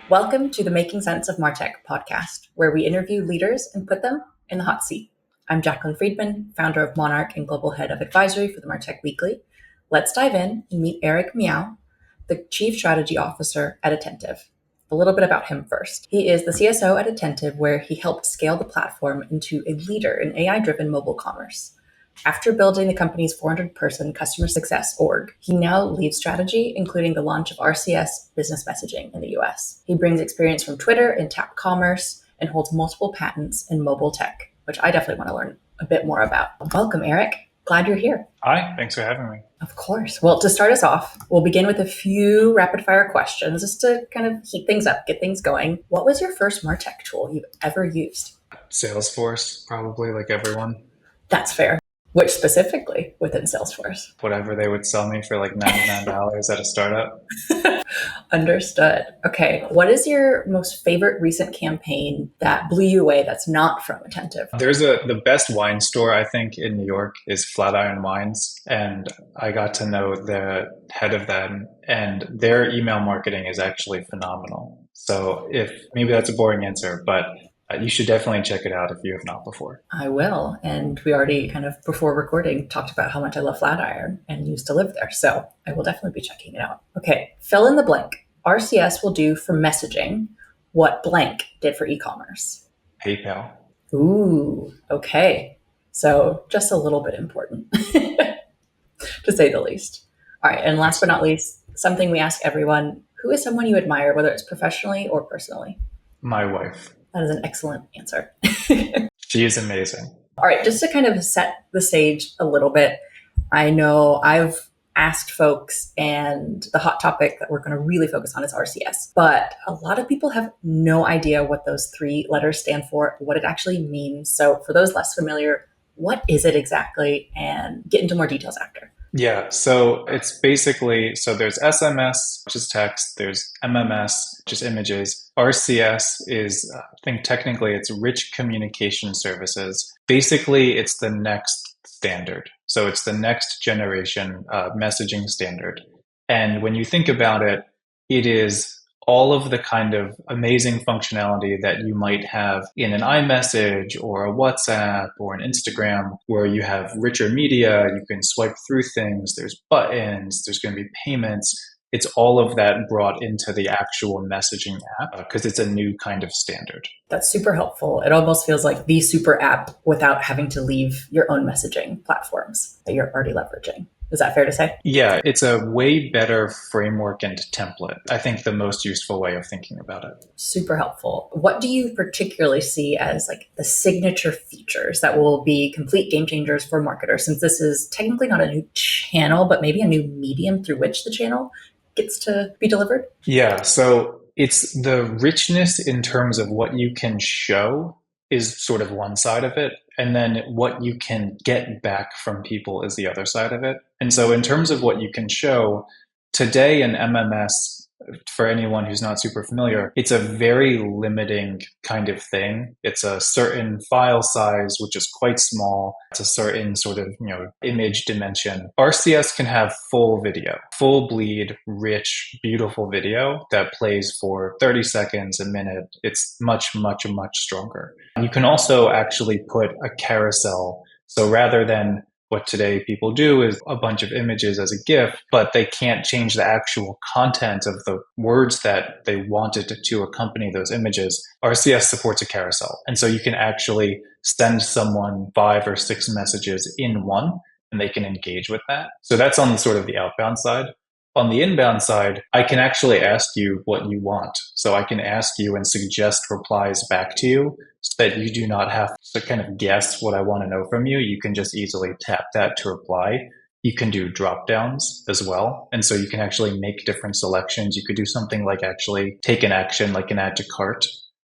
Welcome to the Making Sense of Martech podcast, where we interview leaders and put them in the hot seat. I'm Jacqueline Freedman, founder of Monarch and global head of advisory for the Martech Weekly. Let's dive in and meet Eric Miao, the Chief Strategy Officer at Attentive. A little bit about him first. He is the CSO at Attentive, where he helped scale the platform into a leader in AI-driven mobile commerce. After building the company's 400-person customer success org, he now leads strategy, including the launch of RCS business messaging in the US. He brings experience from Twitter and Tap Commerce and holds multiple patents in mobile tech, which I definitely want to learn a bit more about. Welcome, Eric. Glad you're here. Hi, thanks for having me. Of course. Well, to start us off, we'll begin with a few rapid-fire questions just to kind of heat things up, get things going. What was your first Martech tool you've ever used? Salesforce, probably, like everyone. That's fair. Which specifically within Salesforce? Whatever they would sell me for like $99 at a startup. Understood. Okay. What is your most favorite recent campaign that blew you away that's not from Attentive? There's the best wine store, I think, in New York is Flatiron Wines. And I got to know the head of them, and their email marketing is actually phenomenal. So maybe that's a boring answer, but you should definitely check it out if you have not before. I will. And we already kind of before recording talked about how much I love Flatiron and used to live there. So I will definitely be checking it out. Okay. Fill in the blank. RCS will do for messaging what blank did for e-commerce. PayPal. Ooh, okay. So just a little bit important, to say the least. All right. And last but not least, something we ask everyone, who is someone you admire, whether it's professionally or personally? My wife. That is an excellent answer. She is amazing. All right, just to kind of set the stage a little bit, I know I've asked folks, and the hot topic that we're going to really focus on is RCS. But a lot of people have no idea what those three letters stand for, what it actually means. So for those less familiar, what is it exactly? And get into more details after. Yeah, so it's basically, there's SMS, which is text, there's MMS, which is images. RCS is, I think technically it's rich communication services. Basically, it's the next standard. So it's the next generation messaging standard. And when you think about it, it is all of the kind of amazing functionality that you might have in an iMessage or a WhatsApp or an Instagram, where you have richer media, you can swipe through things, there's buttons, there's going to be payments. It's all of that brought into the actual messaging app because it's a new kind of standard. That's super helpful. It almost feels like the super app without having to leave your own messaging platforms that you're already leveraging. Is that fair to say? Yeah, it's a way better framework and template. I think the most useful way of thinking about it. Super helpful. What do you particularly see as like the signature features that will be complete game changers for marketers, since this is technically not a new channel, but maybe a new medium through which the channel gets to be delivered? Yeah, so it's the richness in terms of what you can show is sort of one side of it. And then what you can get back from people is the other side of it. And so in terms of what you can show, today in MMS, for anyone who's not super familiar, it's a very limiting kind of thing. It's a certain file size, which is quite small. It's a certain sort of, image dimension. RCS can have full video, full bleed, rich, beautiful video that plays for 30 seconds, a minute. It's much, much, much stronger. You can also actually put a carousel. So rather than what today people do is a bunch of images as a GIF, but they can't change the actual content of the words that they wanted to accompany those images. RCS supports a carousel. And so you can actually send someone 5 or 6 messages in one, and they can engage with that. So that's on the sort of the outbound side. On the inbound side, I can actually ask you what you want. So I can ask you and suggest replies back to you so that you do not have to kind of guess what I want to know from you. You can just easily tap that to reply. You can do drop downs as well. And so you can actually make different selections. You could do something like actually take an action like an add to cart,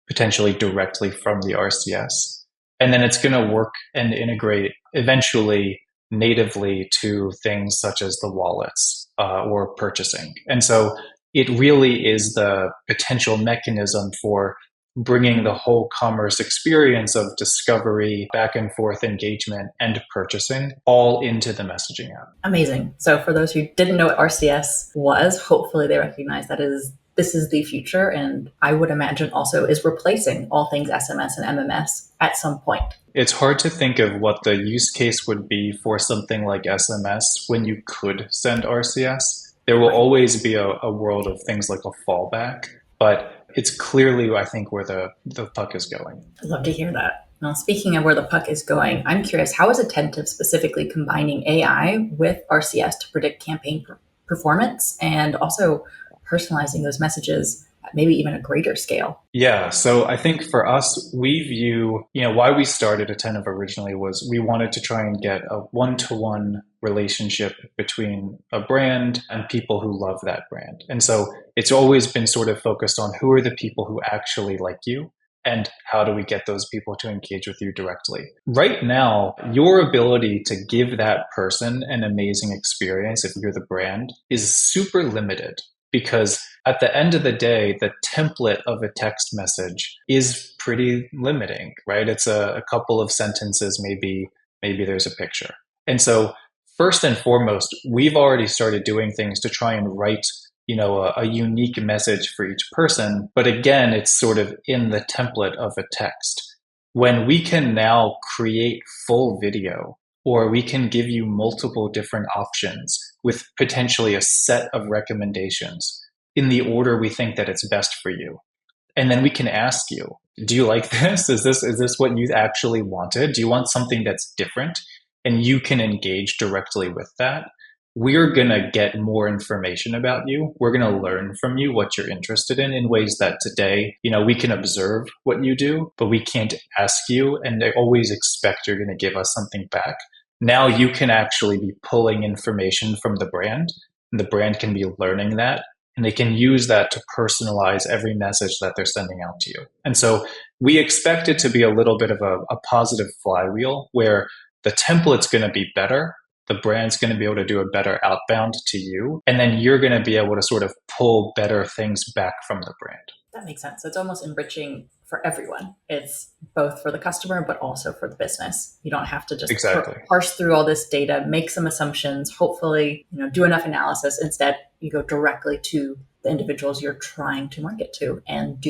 potentially directly from the RCS. And then it's going to work and integrate eventually natively to things such as the wallets or purchasing. And so it really is the potential mechanism for bringing the whole commerce experience of discovery, back and forth engagement, and purchasing all into the messaging app. Amazing. So for those who didn't know what RCS was, hopefully they recognize that is this is the future, and I would imagine also is replacing all things SMS and MMS at some point. It's hard to think of what the use case would be for something like SMS when you could send RCS. There will Right. always be a world of things like a fallback, but it's clearly, I think, where the puck is going. I'd love to hear that. Now, speaking of where the puck is going, I'm curious, how is Attentive specifically combining AI with RCS to predict campaign performance and also personalizing those messages at maybe even a greater scale? Yeah, so I think for us, we view, why we started Attentive originally was we wanted to try and get a one-to-one relationship between a brand and people who love that brand. And so it's always been sort of focused on who are the people who actually like you and how do we get those people to engage with you directly. Right now, your ability to give that person an amazing experience if you're the brand is super limited. Because at the end of the day, the template of a text message is pretty limiting, right? It's a couple of sentences, maybe there's a picture. And so first and foremost, we've already started doing things to try and write, a unique message for each person. But again, it's sort of in the template of a text. When we can now create full video, or we can give you multiple different options with potentially a set of recommendations in the order we think that it's best for you. And then we can ask you, do you like this? Is this what you actually wanted? Do you want something that's different? And you can engage directly with that. We're going to get more information about you. We're going to learn from you what you're interested in ways that today, we can observe what you do, but we can't ask you and I always expect you're going to give us something back. Now you can actually be pulling information from the brand, and the brand can be learning that, and they can use that to personalize every message that they're sending out to you. And so we expect it to be a little bit of a positive flywheel where the template's going to be better, the brand's going to be able to do a better outbound to you, and then you're going to be able to sort of pull better things back from the brand. That makes sense. So it's almost enriching for everyone. It's both for the customer, but also for the business. You don't have to just parse through all this data, make some assumptions, hopefully, do enough analysis. Instead, you go directly to the individuals you're trying to market to and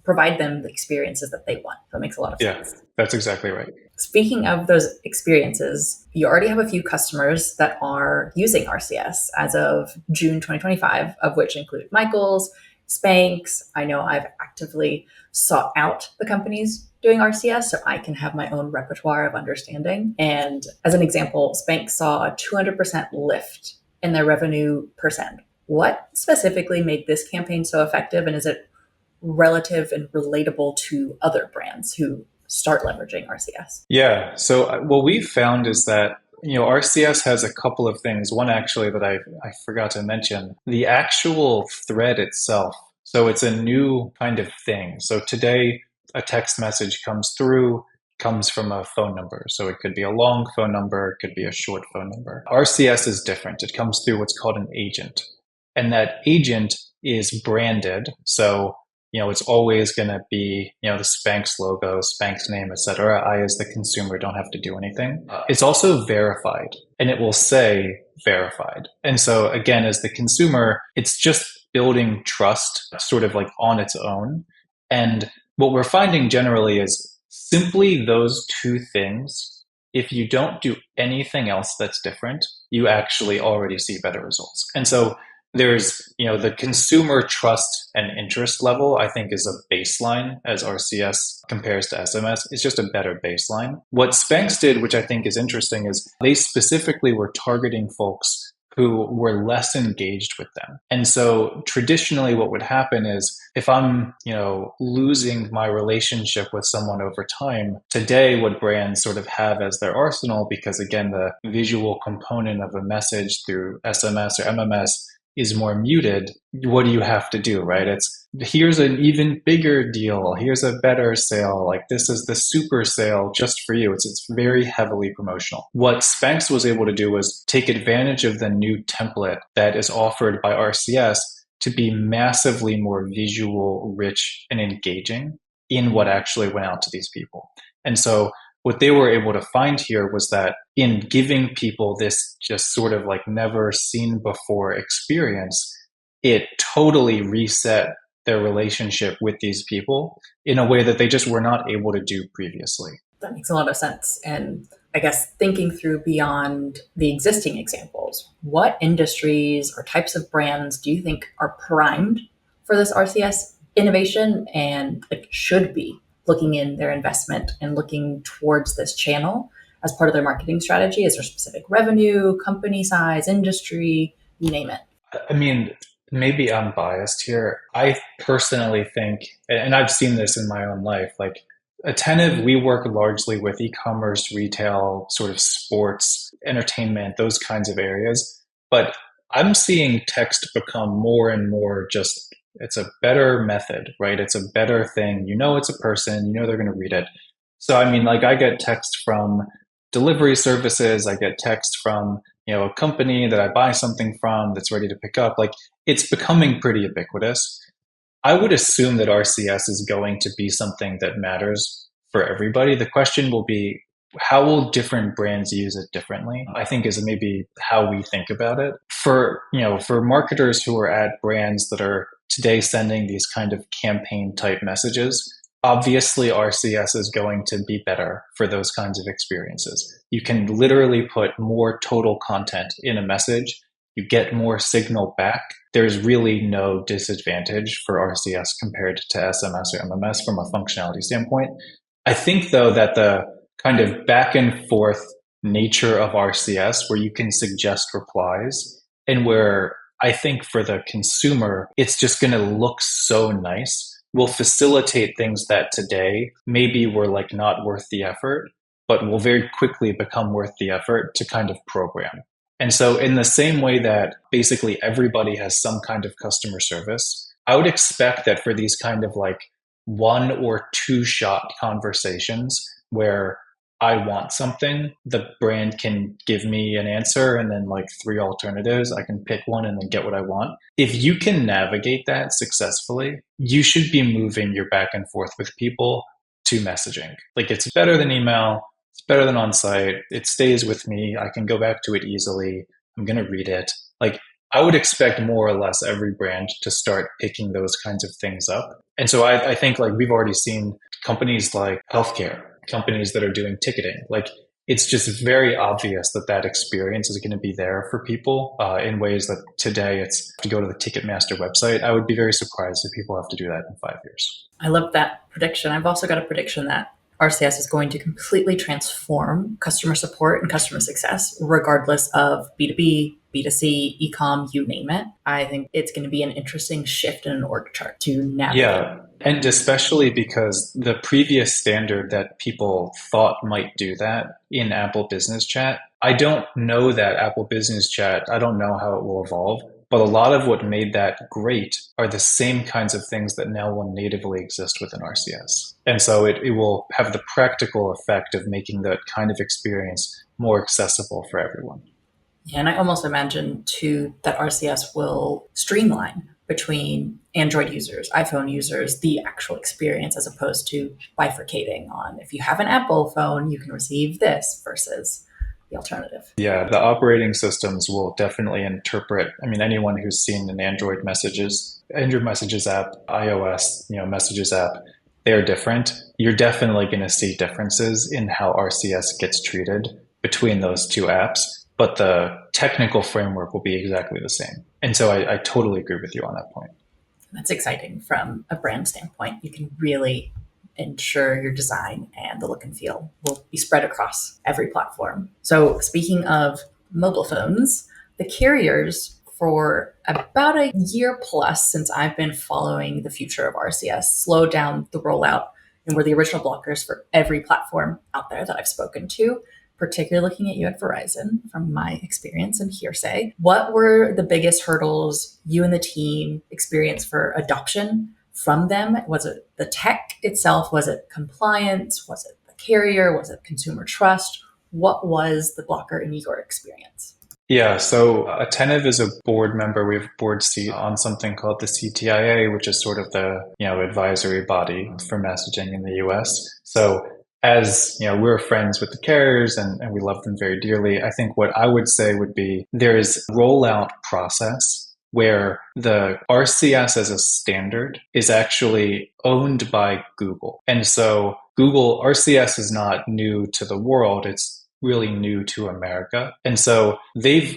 provide them the experiences that they want. That makes a lot of sense. Yeah, that's exactly right. Speaking of those experiences, you already have a few customers that are using RCS as of June 2025, of which include Michael's, Spanx. I know I've actively sought out the companies doing RCS so I can have my own repertoire of understanding. And as an example, Spanx saw a 200% lift in their revenue per send. What specifically made this campaign so effective, and is it relative and relatable to other brands who start leveraging RCS? Yeah. So what we've found is that RCS has a couple of things. One actually that I forgot to mention, the actual thread itself. So it's a new kind of thing. So today a text message comes from a phone number. So it could be a long phone number, it could be a short phone number. RCS is different. It comes through what's called an agent. And that agent is branded. So it's always going to be, the Spanx logo, Spanx name, etc. I, as the consumer, don't have to do anything. It's also verified, and it will say verified. And so again, as the consumer, it's just building trust sort of like on its own. And what we're finding generally is simply those two things. If you don't do anything else that's different, you actually already see better results. And so there's, the consumer trust and interest level, I think, is a baseline as RCS compares to SMS. It's just a better baseline. What Spanx did, which I think is interesting, is they specifically were targeting folks who were less engaged with them. And so traditionally what would happen is if I'm, losing my relationship with someone over time, today what brands sort of have as their arsenal, because again, the visual component of a message through SMS or MMS is more muted, what do you have to do, right? It's here's an even bigger deal. Here's a better sale. Like this is the super sale just for you. It's very heavily promotional. What Spanx was able to do was take advantage of the new template that is offered by RCS to be massively more visual, rich, and engaging in what actually went out to these people. And so what they were able to find here was that in giving people this just sort of like never seen before experience, it totally reset their relationship with these people in a way that they just were not able to do previously. That makes a lot of sense. And I guess thinking through beyond the existing examples, what industries or types of brands do you think are primed for this RCS innovation and should be looking in their investment and looking towards this channel as part of their marketing strategy? Is there specific revenue, company size, industry, you name it? I mean, maybe I'm biased here. I personally think, and I've seen this in my own life, like Attentive, we work largely with e-commerce, retail, sort of sports, entertainment, those kinds of areas. But I'm seeing text become more and more just, it's a better method, right? It's a better thing. You know, it's a person, you know, they're going to read it. So, I mean, like I get text from delivery services, I get text from, a company that I buy something from that's ready to pick up. Like it's becoming pretty ubiquitous. I would assume that RCS is going to be something that matters for everybody. The question will be, how will different brands use it differently? I think is maybe how we think about it. For marketers who are at brands that are today sending these kind of campaign type messages, obviously RCS is going to be better for those kinds of experiences. You can literally put more total content in a message. You get more signal back. There's really no disadvantage for RCS compared to SMS or MMS from a functionality standpoint. I think, though, that the kind of back and forth nature of RCS, where you can suggest replies, and where I think for the consumer, it's just going to look so nice, will facilitate things that today maybe were like not worth the effort, but will very quickly become worth the effort to kind of program. And so in the same way that basically everybody has some kind of customer service, I would expect that for these kind of like one or two shot conversations where I want something, the brand can give me an answer and then like three alternatives. I can pick one and then get what I want. If you can navigate that successfully, you should be moving your back and forth with people to messaging. Like it's better than email. It's better than on site. It stays with me. I can go back to it easily. I'm going to read it. Like I would expect more or less every brand to start picking those kinds of things up. And so I think like we've already seen companies like healthcare, companies that are doing ticketing. Like it's just very obvious that that experience is going to be there for people in ways that today it's to go to the Ticketmaster website. I would be very surprised if people have to do that in 5 years. I love that prediction. I've also got a prediction that RCS is going to completely transform customer support and customer success, regardless of B2B, B2C, e-com, you name it. I think it's going to be an interesting shift in an org chart to navigate. Yeah. And especially because the previous standard that people thought might do that in Apple Business Chat, I don't know that Apple Business Chat, I don't know how it will evolve. But a lot of what made that great are the same kinds of things that now will natively exist within RCS. And so it will have the practical effect of making that kind of experience more accessible for everyone. Yeah, and I almost imagine too that RCS will streamline between Android users, iPhone users, the actual experience, as opposed to bifurcating on if you have an Apple phone, you can receive this versus the alternative. Yeah, the operating systems will definitely interpret. I mean, anyone who's seen an Android Messages app, iOS, Messages app, they're different. You're definitely going to see differences in how RCS gets treated between those two apps, but the technical framework will be exactly the same. And so I totally agree with you on that point. That's exciting from a brand standpoint. You can really ensure your design and the look and feel will be spread across every platform. So speaking of mobile phones, the carriers for about a year plus since I've been following the future of RCS slowed down the rollout and were the original blockers for every platform out there that I've spoken to, particularly looking at you at Verizon from my experience and hearsay. What were the biggest hurdles you and the team experienced for adoption from them? Was it the tech itself? Was it compliance? Was it the carrier? Was it consumer trust? What was the blocker in your experience? Yeah, so Attentive is a board member. We have a board seat on something called the CTIA, which is sort of the advisory body for messaging in the US. So as we're friends with the carriers and we love them very dearly. I think what I would say would be there is rollout process where the RCS as a standard is actually owned by Google. And so Google RCS is not new to the world. It's really new to America. And so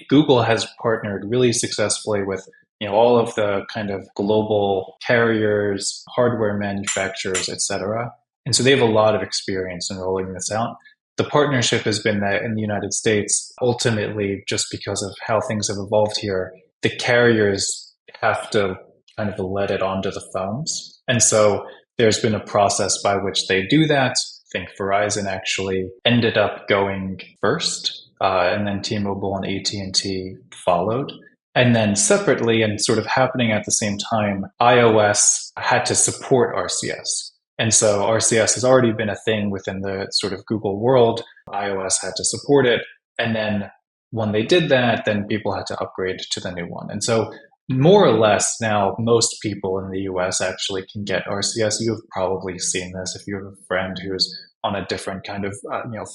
Google has partnered really successfully with all of the kind of global carriers, hardware manufacturers, et cetera. And so they have a lot of experience in rolling this out. The partnership has been that in the United States, ultimately, just because of how things have evolved here, the carriers have to kind of let it onto the phones. And so there's been a process by which they do that. I think Verizon actually ended up going first, and then T-Mobile and AT&T followed. And then separately and sort of happening at the same time, iOS had to support RCS. And so RCS has already been a thing within the sort of Google world. iOS had to support it. And then when they did that, then people had to upgrade to the new one. And so more or less now, most people in the US actually can get RCS. You've probably seen this. If you have a friend who's on a different kind of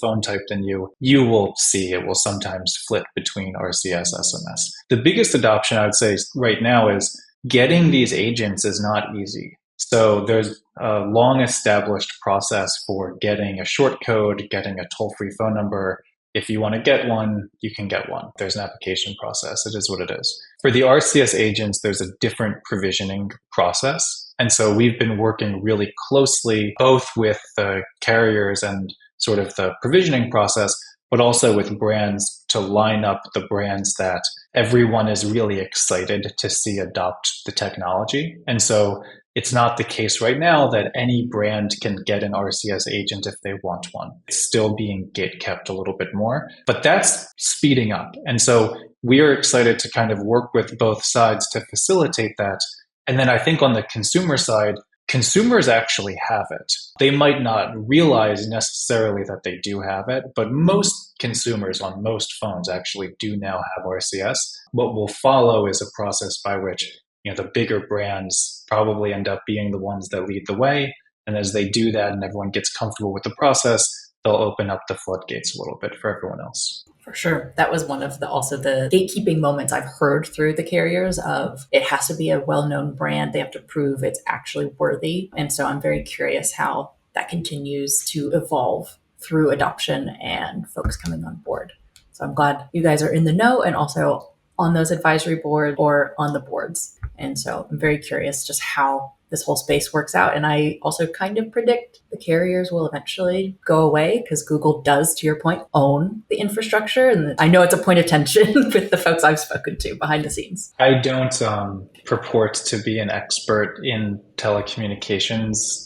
phone type than you will see it will sometimes flip between RCS, SMS. The biggest adoption I would say right now is getting these agents is not easy. So there's a long established process for getting a short code, getting a toll-free phone number. If you want to get one, you can get one. There's an application process. It is what it is. For the RCS agents, there's a different provisioning process. And so we've been working really closely both with the carriers and sort of the provisioning process, but also with brands to line up the brands that everyone is really excited to see adopt the technology. And so it's not the case right now that any brand can get an RCS agent if they want one. It's still being gate kept a little bit more, but that's speeding up. And so we are excited to kind of work with both sides to facilitate that. And then I think on the consumer side, consumers actually have it. They might not realize necessarily that they do have it, but most consumers on most phones actually do now have RCS. What will follow is a process by which the bigger brands probably end up being the ones that lead the way. And as they do that and everyone gets comfortable with the process, they'll open up the floodgates a little bit for everyone else. For sure. That was one of the gatekeeping moments I've heard through the carriers of it has to be a well-known brand. They have to prove it's actually worthy. And so I'm very curious how that continues to evolve through adoption and folks coming on board. So I'm glad you guys are in the know and also on those advisory boards or on the boards. And so I'm very curious just how this whole space works out. And I also kind of predict the carriers will eventually go away because Google does, to your point, own the infrastructure. And I know it's a point of tension with the folks I've spoken to behind the scenes. I don't purport to be an expert in telecommunications.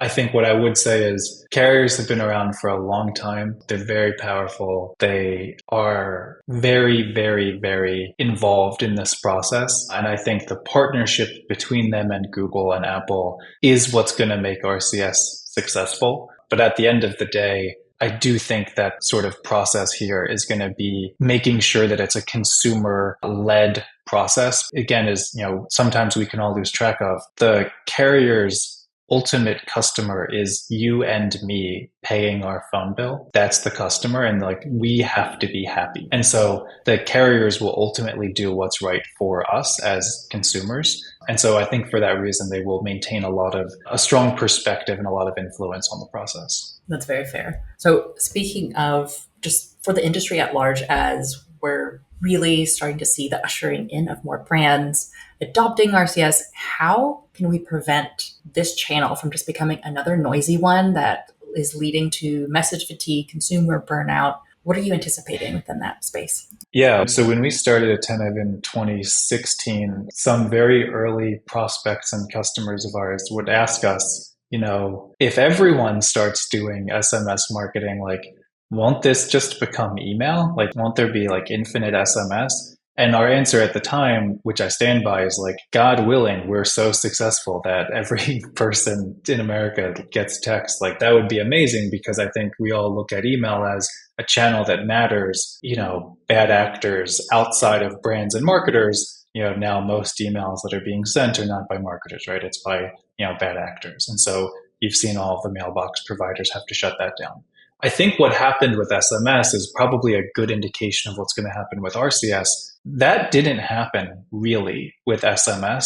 I think what I would say is carriers have been around for a long time. They're very powerful. They are very, very, very involved in this process. And I think the partnership between them and Google and Apple is what's going to make RCS successful. But at the end of the day, I do think that sort of process here is going to be making sure that it's a consumer-led process. Again, sometimes we can all lose track of the carrier's ultimate customer is you and me paying our phone bill. That's the customer. And we have to be happy. And so the carriers will ultimately do what's right for us as consumers. And so I think for that reason, they will maintain a strong perspective and a lot of influence on the process. That's very fair. So speaking of just for the industry at large, as we're really starting to see the ushering in of more brands adopting RCS, how can we prevent this channel from just becoming another noisy one that is leading to message fatigue, consumer burnout? What are you anticipating within that space? Yeah, so when we started Attentive in 2016, some very early prospects and customers of ours would ask us, if everyone starts doing SMS marketing, won't this just become email? Won't there be infinite SMS? And our answer at the time, which I stand by, is God willing, we're so successful that every person in America gets text. That would be amazing because I think we all look at email as a channel that matters. Bad actors outside of brands and marketers, now most emails that are being sent are not by marketers, right? It's by, bad actors. And so you've seen all of the mailbox providers have to shut that down. I think what happened with SMS is probably a good indication of what's going to happen with RCS. That didn't happen really with SMS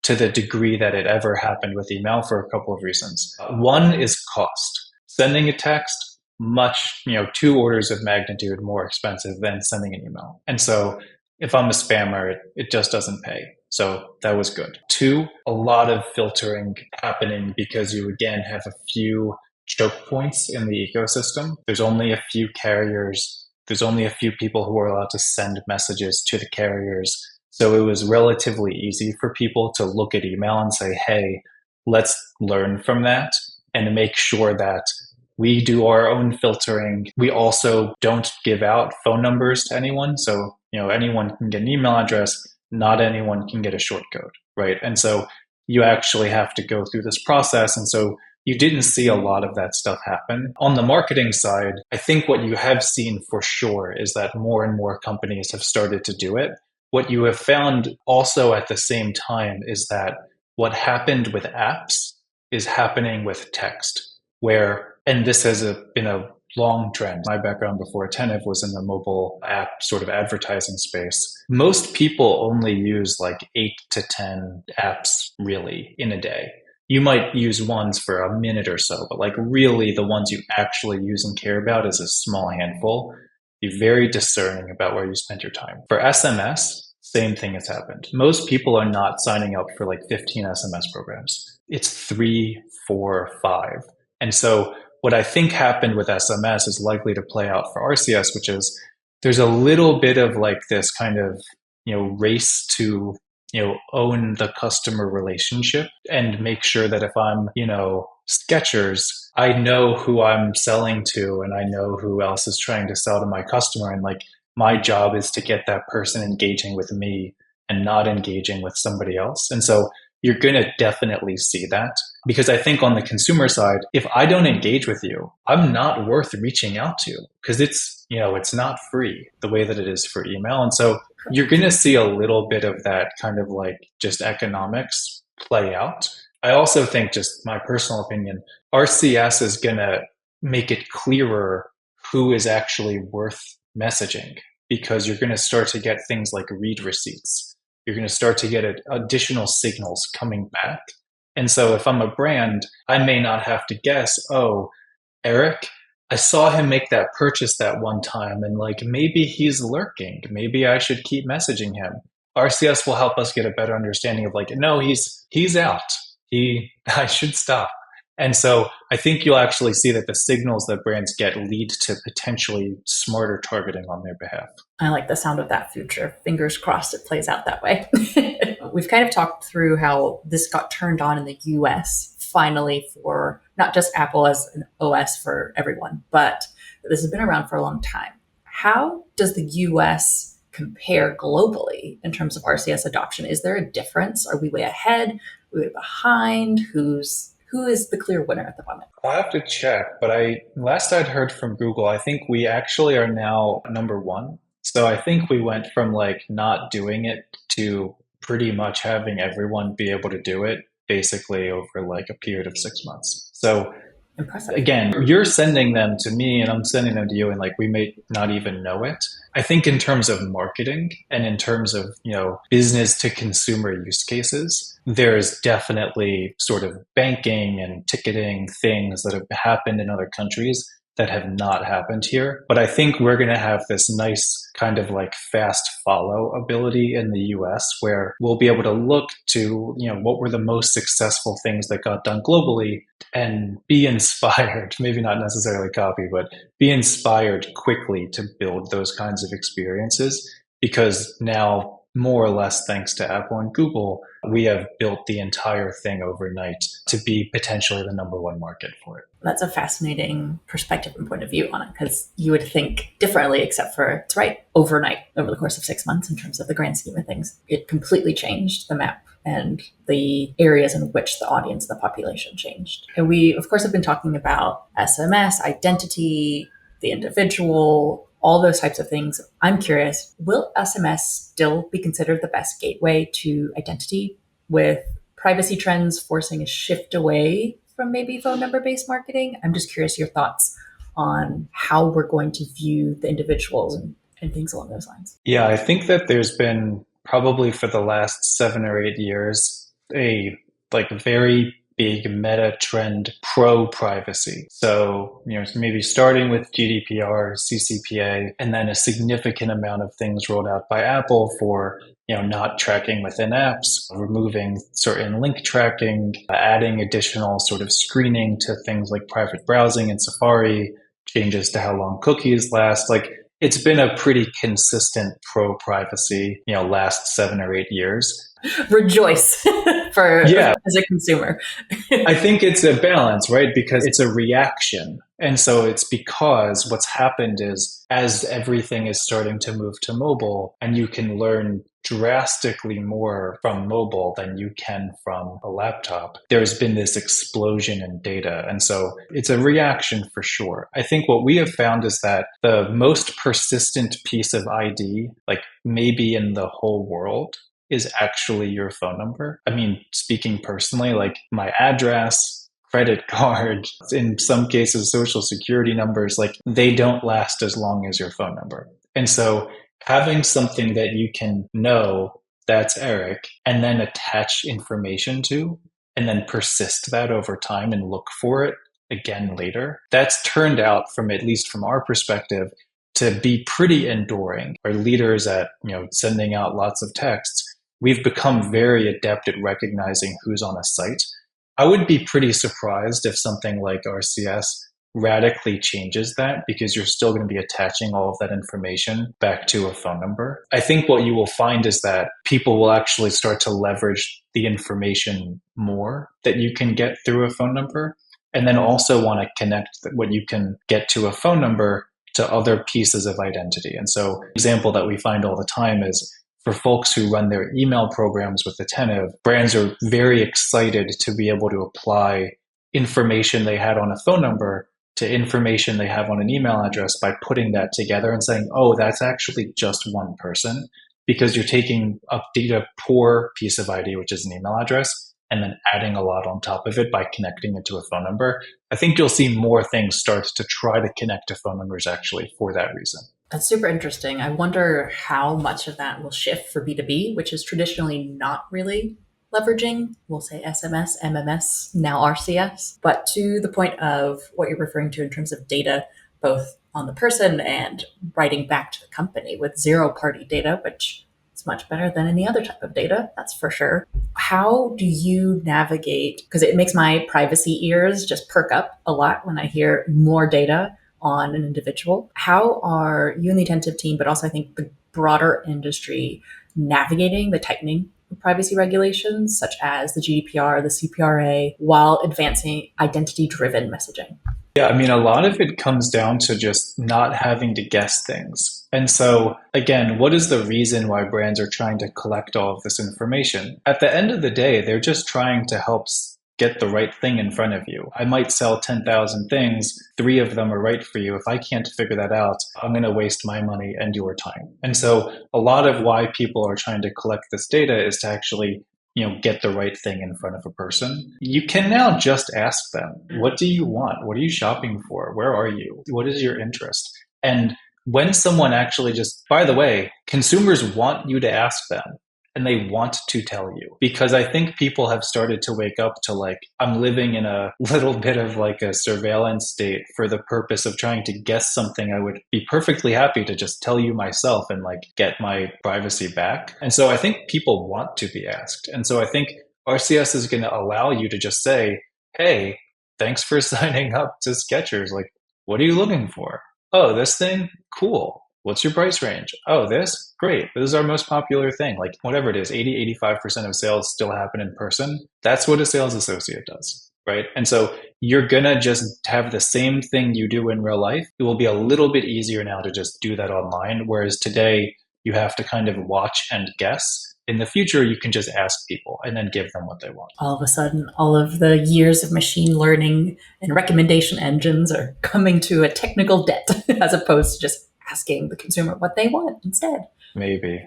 to the degree that it ever happened with email for a couple of reasons. One is cost. Sending a text, much, 2 orders of magnitude more expensive than sending an email. And so if I'm a spammer, it just doesn't pay. So that was good. Two, a lot of filtering happening because you again have a few choke points in the ecosystem. There's only a few carriers. There's only a few people who are allowed to send messages to the carriers. So it was relatively easy for people to look at email and say, hey, let's learn from that and make sure that we do our own filtering. We also don't give out phone numbers to anyone. So, anyone can get an email address. Not anyone can get a short code, right? And so you actually have to go through this process. And so you didn't see a lot of that stuff happen. On the marketing side, I think what you have seen for sure is that more and more companies have started to do it. What you have found also at the same time is that what happened with apps is happening with text, where, and this has been a long trend. My background before Attentive was in the mobile app sort of advertising space. Most people only use like 8 to 10 apps really in a day. You might use ones for a minute or so, but like really the ones you actually use and care about is a small handful. Be very discerning about where you spend your time. For SMS, same thing has happened. Most people are not signing up for like 15 SMS programs. It's 3, 4, 5. And so what I think happened with SMS is likely to play out for RCS, which is there's a little bit of like this kind of, race to own the customer relationship and make sure that if I'm, Skechers, I know who I'm selling to and I know who else is trying to sell to my customer. And like my job is to get that person engaging with me and not engaging with somebody else. And so you're going to definitely see that because I think on the consumer side, if I don't engage with you, I'm not worth reaching out to because it's not free the way that it is for email. And so you're going to see a little bit of that kind of like just economics play out. I also think, just my personal opinion, RCS is going to make it clearer who is actually worth messaging because you're going to start to get things like read receipts. You're going to start to get additional signals coming back. And so if I'm a brand, I may not have to guess, oh, Eric, I saw him make that purchase that one time and like maybe he's lurking. Maybe I should keep messaging him. RCS will help us get a better understanding of like, no, he's out. I should stop. And so I think you'll actually see that the signals that brands get lead to potentially smarter targeting on their behalf. I like the sound of that future. Fingers crossed it plays out that way. We've kind of talked through how this got turned on in the US finally for not just Apple as an OS for everyone, but this has been around for a long time. How does the US compare globally in terms of RCS adoption? Is there a difference? Are we way ahead? Are we way behind? Who is the clear winner at the moment? I'll have to check, but last I'd heard from Google, I think we actually are now number one. So I think we went from like not doing it to pretty much having everyone be able to do it basically over like a period of 6 months. So Impressive. again, you're sending them to me and I'm sending them to you and like we may not even know it. I think in terms of marketing and in terms of, business to consumer use cases, there's definitely sort of banking and ticketing things that have happened in other countries that have not happened here. But I think we're going to have this nice kind of like fast follow ability in the US where we'll be able to look to, what were the most successful things that got done globally and be inspired, maybe not necessarily copy, but be inspired quickly to build those kinds of experiences because now, more or less thanks to Apple and Google, we have built the entire thing overnight to be potentially the number one market for it. That's a fascinating perspective and point of view on it because you would think differently, except for it's right overnight over the course of 6 months in terms of the grand scheme of things. It completely changed the map and the areas in which the audience, the population changed. And we, of course, have been talking about SMS, identity, the individual, all those types of things. I'm curious, will SMS still be considered the best gateway to identity with privacy trends forcing a shift away from maybe phone number based marketing? I'm just curious your thoughts on how we're going to view the individuals and things along those lines. Yeah, I think that there's been probably for the last 7 or 8 years a like very big meta trend pro privacy. So, maybe starting with GDPR, CCPA, and then a significant amount of things rolled out by Apple for not tracking within apps, removing certain link tracking, adding additional sort of screening to things like private browsing in Safari, changes to how long cookies last. Like it's been a pretty consistent pro privacy, last 7 or 8 years. Rejoice for Yeah, as a consumer. I think it's a balance, right? Because it's a reaction. And so it's because what's happened is as everything is starting to move to mobile, and you can learn drastically more from mobile than you can from a laptop, there's been this explosion in data. And so it's a reaction for sure. I think what we have found is that the most persistent piece of ID, like maybe in the whole world, is actually your phone number. I mean, speaking personally, like my address, credit card, in some cases, social security numbers, like they don't last as long as your phone number. And so having something that you can know that's Eric and then attach information to and then persist that over time and look for it again later, that's turned out from at least from our perspective to be pretty enduring. Our leaders at sending out lots of texts, we've become very adept at recognizing who's on a site. I would be pretty surprised if something like RCS radically changes that because you're still going to be attaching all of that information back to a phone number. I think what you will find is that people will actually start to leverage the information more that you can get through a phone number, and then also want to connect what you can get to a phone number to other pieces of identity. And so, an example that we find all the time is for folks who run their email programs with Attentive, brands are very excited to be able to apply information they had on a phone number to information they have on an email address by putting that together and saying, oh, that's actually just one person, because you're taking a data poor piece of ID, which is an email address, and then adding a lot on top of it by connecting it to a phone number. I think you'll see more things start to try to connect to phone numbers actually for that reason. That's super interesting. I wonder how much of that will shift for B2B, which is traditionally not really leveraging, we'll say SMS, MMS, now RCS. But to the point of what you're referring to in terms of data, both on the person and writing back to the company with zero party data, which is much better than any other type of data, that's for sure. How do you navigate? Because it makes my privacy ears just perk up a lot when I hear more data on an individual. How are you and the Attentive team, but also I think the broader industry, navigating the tightening of privacy regulations, such as the GDPR, the CPRA, while advancing identity-driven messaging? Yeah, I mean, a lot of it comes down to just not having to guess things. And so, again, what is the reason why brands are trying to collect all of this information? At the end of the day, they're just trying to help get the right thing in front of you. I might sell 10,000 things, 3 of them are right for you. If I can't figure that out, I'm going to waste my money and your time. And so a lot of why people are trying to collect this data is to actually get the right thing in front of a person. You can now just ask them, what do you want? What are you shopping for? Where are you? What is your interest? And when someone actually just, by the way, consumers want you to ask them and they want to tell you, because I think people have started to wake up to like, I'm living in a little bit of like a surveillance state for the purpose of trying to guess something I would be perfectly happy to just tell you myself and like get my privacy back. And so I think people want to be asked. And so I think RCS is going to allow you to just say, hey, thanks for signing up to Skechers. Like, what are you looking for? Oh, this thing? Cool. What's your price range? Oh, this? Great. This is our most popular thing. Like whatever it is, 80, 85% of sales still happen in person. That's what a sales associate does, right? And so you're going to just have the same thing you do in real life. It will be a little bit easier now to just do that online. Whereas today you have to kind of watch and guess. In the future, you can just ask people and then give them what they want. All of a sudden, all of the years of machine learning and recommendation engines are coming to a technical debt as opposed to just asking the consumer what they want instead. Maybe.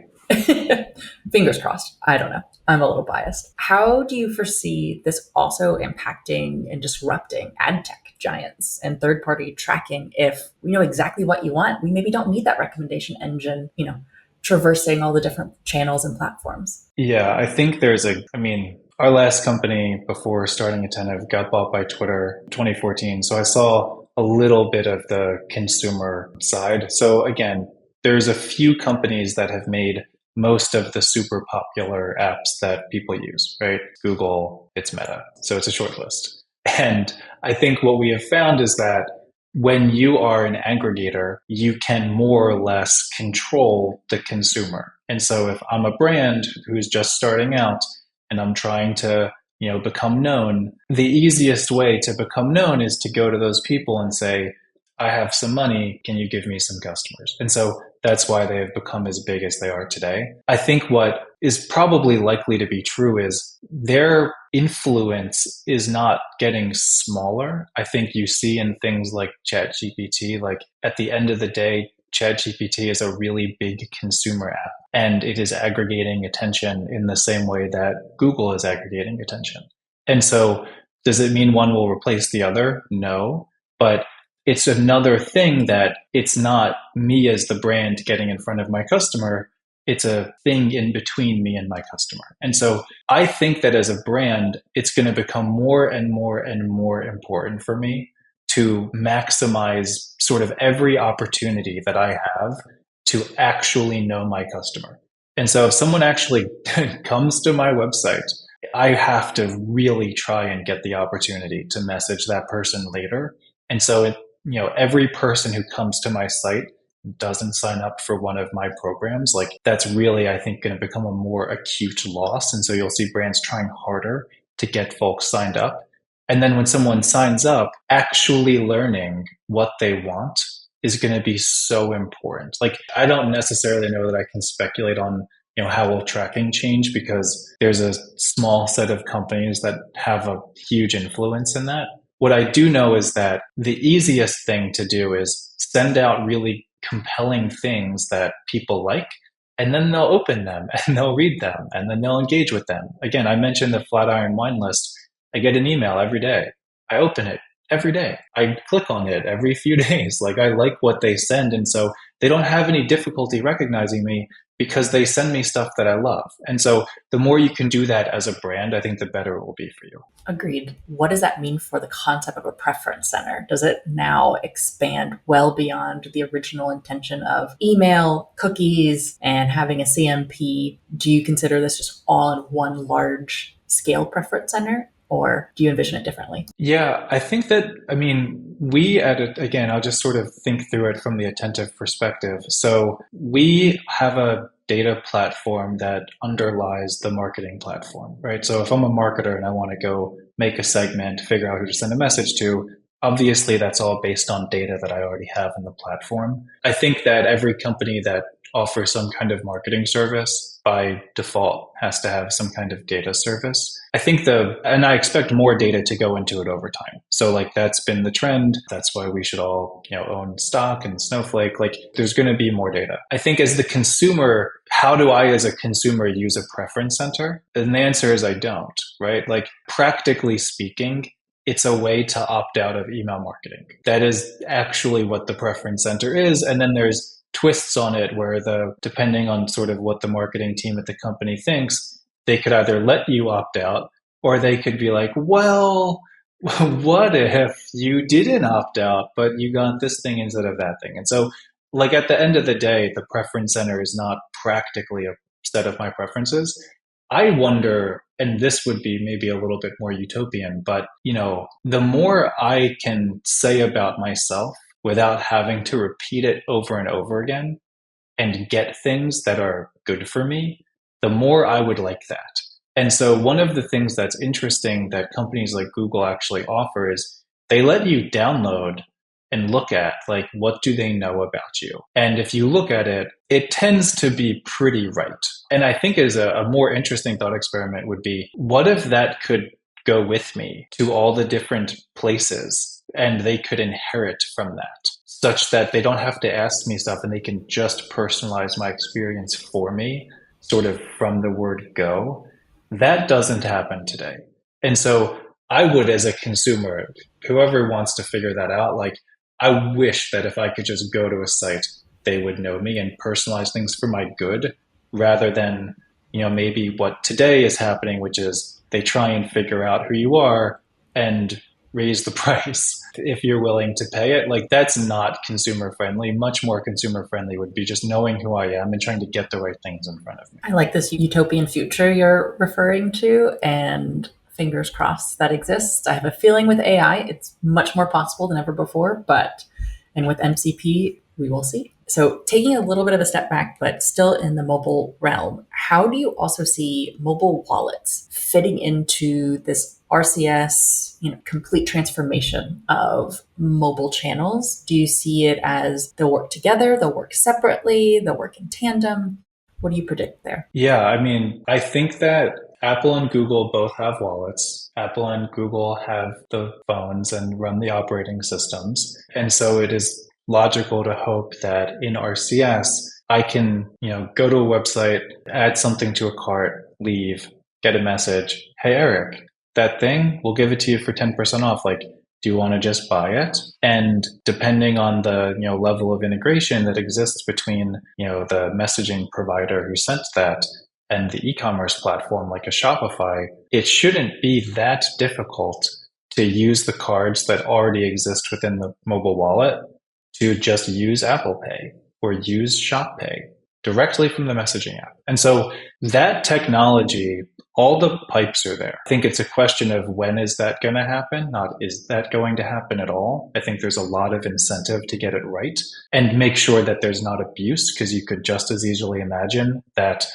Fingers crossed. I don't know. I'm a little biased. How do you foresee this also impacting and disrupting ad tech giants and third party tracking? If we know exactly what you want, we maybe don't need that recommendation engine, traversing all the different channels and platforms. Yeah, I think I mean, our last company before starting Attentive got bought by Twitter in 2014. So I saw a little bit of the consumer side. So again, there's a few companies that have made most of the super popular apps that people use, right? Google, it's Meta. So it's a short list. And I think what we have found is that when you are an aggregator, you can more or less control the consumer. And so if I'm a brand who's just starting out and I'm trying to, become known, the easiest way to become known is to go to those people and say, I have some money, can you give me some customers? And so that's why they have become as big as they are today. I think what is probably likely to be true is their influence is not getting smaller. I think you see in things like ChatGPT, like at the end of the day, ChatGPT is a really big consumer app and it is aggregating attention in the same way that Google is aggregating attention. And so does it mean one will replace the other? No. But it's another thing that it's not me as the brand getting in front of my customer. It's a thing in between me and my customer. And so I think that as a brand, it's going to become more and more and more important for me to maximize sort of every opportunity that I have to actually know my customer. And so if someone actually comes to my website, I have to really try and get the opportunity to message that person later. And so every person who comes to my site doesn't sign up for one of my programs, like that's really, I think, going to become a more acute loss. And so you'll see brands trying harder to get folks signed up. And then when someone signs up, actually learning what they want is going to be so important. Like, I don't necessarily know that I can speculate on, how will tracking change because there's a small set of companies that have a huge influence in that. What I do know is that the easiest thing to do is send out really compelling things that people like, and then they'll open them and they'll read them and then they'll engage with them. Again, I mentioned the Flatiron wine list. I get an email every day. I open it every day. I click on it every few days. Like, I like what they send. And so they don't have any difficulty recognizing me because they send me stuff that I love. And so the more you can do that as a brand, I think the better it will be for you. Agreed. What does that mean for the concept of a preference center? Does it now expand well beyond the original intention of email, cookies, and having a CMP? Do you consider this just all in one large scale preference center? Or do you envision it differently? Yeah, I think that, again, I'll just sort of think through it from the Attentive perspective. So we have a data platform that underlies the marketing platform, right? So if I'm a marketer and I want to go make a segment, figure out who to send a message to, obviously that's all based on data that I already have in the platform. I think that every company that offers some kind of marketing service by default has to have some kind of data service. And I expect more data to go into it over time. So like that's been the trend. That's why we should all, own stock and Snowflake. Like there's going to be more data. I think as the consumer, how do I as a consumer use a preference center? And the answer is I don't, right? Like practically speaking, it's a way to opt out of email marketing. That is actually what the preference center is. And then there's twists on it where depending on sort of what the marketing team at the company thinks, they could either let you opt out or they could be like, well, what if you didn't opt out, but you got this thing instead of that thing? And so like at the end of the day, the preference center is not practically a set of my preferences. I wonder, and this would be maybe a little bit more utopian, but the more I can say about myself without having to repeat it over and over again and get things that are good for me, the more I would like that. And so one of the things that's interesting that companies like Google actually offer is they let you download and look at like, what do they know about you? And if you look at it, it tends to be pretty right. And I think as a more interesting thought experiment would be, what if that could go with me to all the different places and they could inherit from that such that they don't have to ask me stuff and they can just personalize my experience for me? sort of from the word go. That doesn't happen today. And so I would, as a consumer, whoever wants to figure that out, like, I wish that if I could just go to a site, they would know me and personalize things for my good rather than, maybe what today is happening, which is they try and figure out who you are and raise the price if you're willing to pay it. Like, that's not consumer friendly. Much more consumer friendly would be just knowing who I am and trying to get the right things in front of me. I like this utopian future you're referring to, and fingers crossed that exists. I have a feeling with AI, it's much more possible than ever before, and with MCP, we will see. So, taking a little bit of a step back, but still in the mobile realm, how do you also see mobile wallets fitting into this RCS, complete transformation of mobile channels? Do you see it as they'll work together, they'll work separately, they'll work in tandem? What do you predict there? Yeah, I mean, I think that Apple and Google both have wallets. Apple and Google have the phones and run the operating systems. And so it is logical to hope that in RCS, I can, go to a website, add something to a cart, leave, get a message. Hey, Eric, that thing, we'll give it to you for 10% off. Like, do you want to just buy it? And depending on the level of integration that exists between the messaging provider who sent that and the e-commerce platform like a Shopify, it shouldn't be that difficult to use the cards that already exist within the mobile wallet to just use Apple Pay or use Shop Pay directly from the messaging app. And so that technology, all the pipes are there. I think it's a question of when is that going to happen, not is that going to happen at all. I think there's a lot of incentive to get it right and make sure that there's not abuse, because you could just as easily imagine that,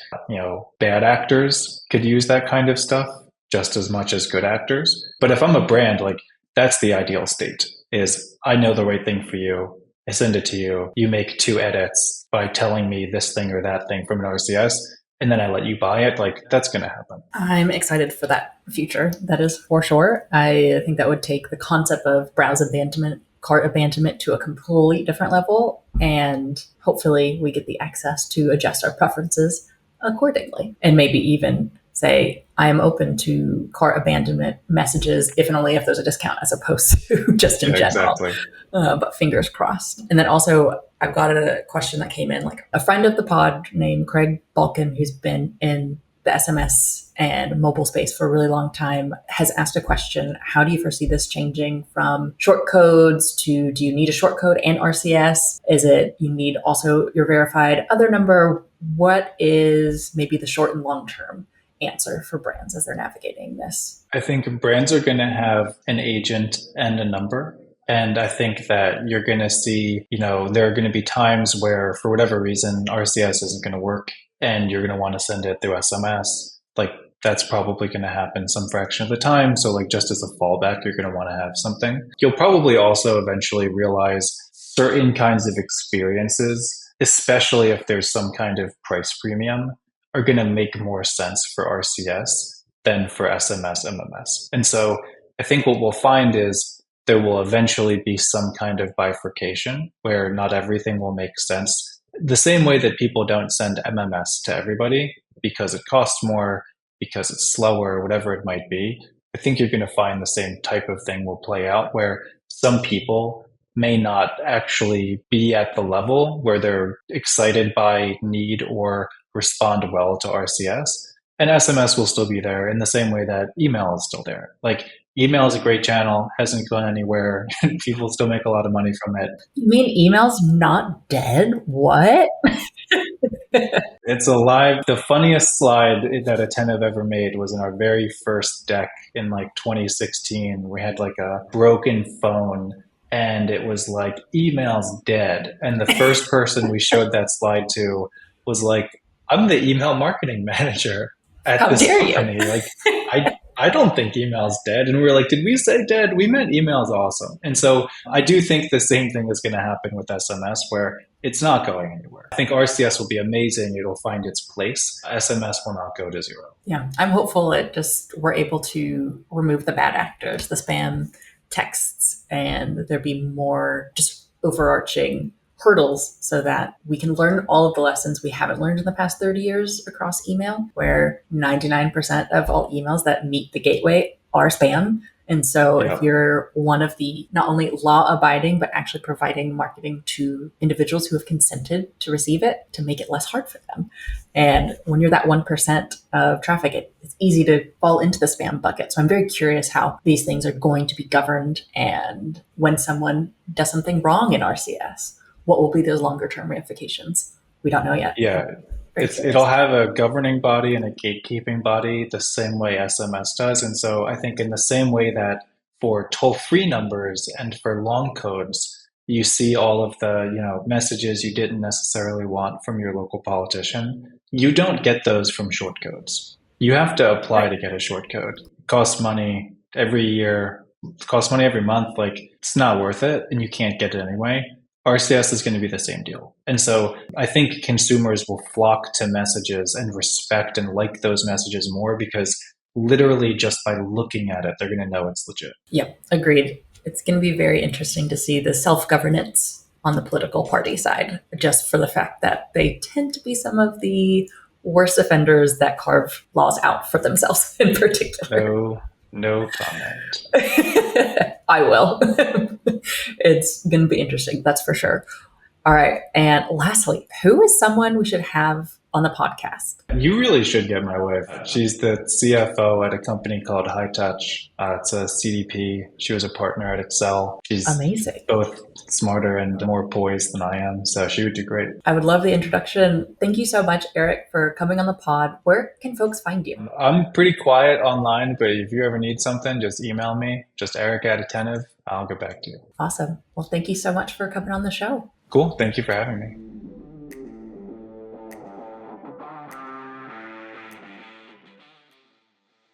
bad actors could use that kind of stuff just as much as good actors. But if I'm a brand, like, that's the ideal state, is I know the right thing for you. I send it to you. You make 2 edits by telling me this thing or that thing from an RCS, and then I let you buy it. Like, that's going to happen. I'm excited for that future. That is for sure. I think that would take the concept of browse abandonment, cart abandonment to a completely different level. And hopefully we get the access to adjust our preferences accordingly. And maybe even say, I am open to cart abandonment messages if and only if there's a discount, as opposed to just in general. Exactly. But fingers crossed. And then also, I've got a question that came in, like a friend of the pod named Craig Balkin, who's been in the SMS and mobile space for a really long time, has asked a question. How do you foresee this changing from short codes to, do you need a short code and RCS? Is it you need also your verified other number? What is maybe the short and long term answer for brands as they're navigating this? I think brands are going to have an agent and a number. And I think that you're going to see, there are going to be times where, for whatever reason, RCS isn't going to work and you're going to want to send it through SMS. Like, that's probably going to happen some fraction of the time. So, like, just as a fallback, you're going to want to have something. You'll probably also eventually realize certain kinds of experiences, especially if there's some kind of price premium, are going to make more sense for RCS than for SMS, MMS. And so I think what we'll find is there will eventually be some kind of bifurcation where not everything will make sense. The same way that people don't send MMS to everybody because it costs more, because it's slower, whatever it might be. I think you're going to find the same type of thing will play out where some people may not actually be at the level where they're excited by need or respond well to RCS. And SMS will still be there in the same way that email is still there. Like, email is a great channel, hasn't gone anywhere. People still make a lot of money from it. You mean email's not dead? What? It's alive. The funniest slide that Attentive ever made was in our very first deck in like 2016. We had like a broken phone and it was like, email's dead. And the first person we showed that slide to was like, I'm the email marketing manager at How this dare company. you? Like, I don't think email's dead. And we were like, did we say dead? We meant email's awesome. And so I do think the same thing is going to happen with SMS, where it's not going anywhere. I think RCS will be amazing. It'll find its place. SMS will not go to zero. Yeah, I'm hopeful it just we're able to remove the bad actors, the spam texts, and there be more just overarching hurdles so that we can learn all of the lessons we haven't learned in the past 30 years across email, where 99% of all emails that meet the gateway are spam. And so if you're one of the not only law abiding, but actually providing marketing to individuals who have consented to receive it, to make it less hard for them. And when you're that 1% of traffic, it's easy to fall into the spam bucket. So I'm very curious how these things are going to be governed. And when someone does something wrong in RCS, what will be those longer term ramifications? We don't know yet. Yeah. It'll have a governing body and a gatekeeping body the same way SMS does. And so I think in the same way that for toll-free numbers and for long codes, you see all of the, messages you didn't necessarily want from your local politician, you don't get those from short codes. You have to apply to get a short code. It costs money every year, it costs money every month. Like, it's not worth it, and you can't get it anyway. RCS is going to be the same deal. And so I think consumers will flock to messages and respect and like those messages more because literally just by looking at it, they're going to know it's legit. Yep, agreed. It's going to be very interesting to see the self-governance on the political party side, just for the fact that they tend to be some of the worst offenders that carve laws out for themselves in particular. No comment. I will. It's going to be interesting, that's for sure. All right. And lastly, who is someone we should have on the podcast? You really should get my wife. She's the CFO at a company called High Touch. It's a CDP. She was a partner at Excel. She's amazing, both smarter and more poised than I am. So she would do great. I would love the introduction. Thank you so much, Eric, for coming on the pod. Where can folks find you? I'm pretty quiet online, but if you ever need something, just email me. Just Eric at Attentive. I'll get back to you. Awesome. Well, thank you so much for coming on the show. Cool. Thank you for having me.